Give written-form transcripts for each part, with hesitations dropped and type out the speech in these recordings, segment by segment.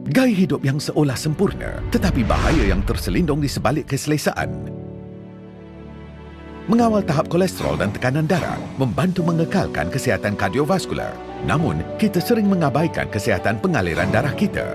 Gaya hidup yang seolah sempurna, tetapi bahaya yang terselindung di sebalik keselesaan. Mengawal tahap kolesterol dan tekanan darah membantu mengekalkan kesihatan kardiovaskular. Namun, kita sering mengabaikan kesihatan pengaliran darah kita.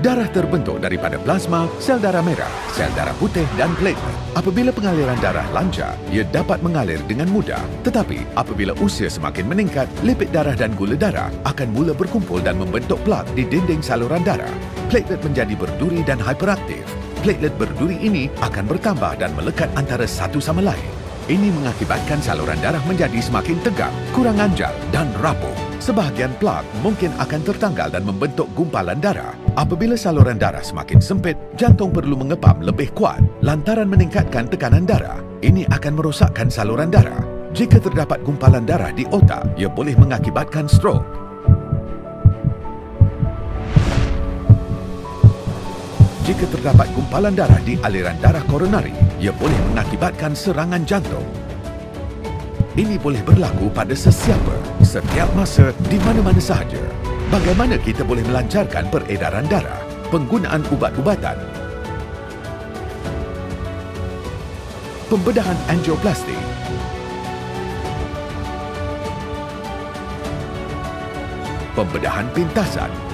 Darah terbentuk daripada plasma, sel darah merah, sel darah putih dan platelet. Apabila pengaliran darah lancar, ia dapat mengalir dengan mudah. Tetapi, apabila usia semakin meningkat, lipid darah dan gula darah akan mula berkumpul dan membentuk plak di dinding saluran darah. Platelet menjadi berduri dan hiperaktif. Platelet berduri ini akan bertambah dan melekat antara satu sama lain. Ini mengakibatkan saluran darah menjadi semakin tegang, kurang anjal dan rapuh. Sebahagian plak mungkin akan tertanggal dan membentuk gumpalan darah. Apabila saluran darah semakin sempit, jantung perlu mengepam lebih kuat lantaran meningkatkan tekanan darah. Ini akan merosakkan saluran darah. Jika terdapat gumpalan darah di otak, ia boleh mengakibatkan strok. Jika terdapat gumpalan darah di aliran darah koronari, ia boleh mengakibatkan serangan jantung. Ini boleh berlaku pada sesiapa, setiap masa, di mana-mana sahaja. Bagaimana kita boleh melancarkan peredaran darah? Penggunaan ubat-ubatan. Pembedahan angioplastik. Pembedahan pintasan.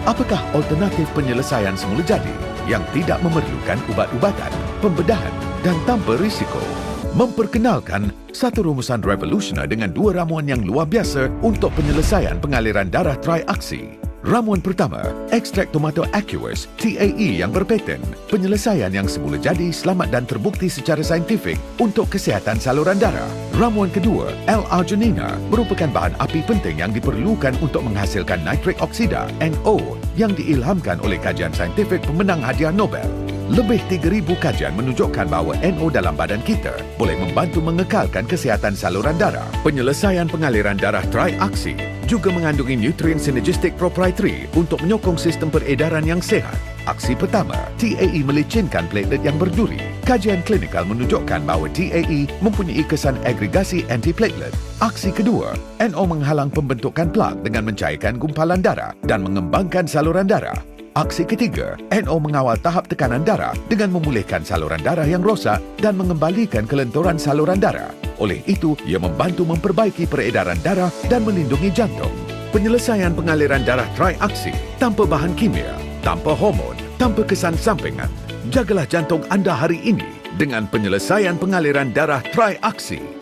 Apakah alternatif penyelesaian semula jadi yang tidak memerlukan ubat-ubatan, pembedahan dan tanpa risiko? Memperkenalkan satu rumusan revolusioner dengan dua ramuan yang luar biasa untuk penyelesaian pengaliran darah triaksi. Ramuan pertama, ekstrak tomato aqueous TAE yang berpaten. Penyelesaian yang semula jadi selamat dan terbukti secara saintifik untuk kesihatan saluran darah. Ramuan kedua, L-arginina, merupakan bahan api penting yang diperlukan untuk menghasilkan nitrik oksida NO yang diilhamkan oleh kajian saintifik pemenang hadiah Nobel. Lebih 3,000 kajian menunjukkan bahawa NO dalam badan kita boleh membantu mengekalkan kesihatan saluran darah. Penyelesaian pengaliran darah triaksi juga mengandungi nutrien synergistic proprietary untuk menyokong sistem peredaran yang sihat. Aksi pertama, TAE melicinkan platelet yang berduri. Kajian klinikal menunjukkan bahawa TAE mempunyai kesan agregasi antiplatelet. Aksi kedua, NO menghalang pembentukan plak dengan mencairkan gumpalan darah dan mengembangkan saluran darah. Aksi ketiga, NO mengawal tahap tekanan darah dengan memulihkan saluran darah yang rosak dan mengembalikan kelenturan saluran darah. Oleh itu, ia membantu memperbaiki peredaran darah dan melindungi jantung. Penyelesaian pengaliran darah triaksi tanpa bahan kimia, tanpa hormon, tanpa kesan sampingan. Jagalah jantung anda hari ini dengan penyelesaian pengaliran darah triaksi.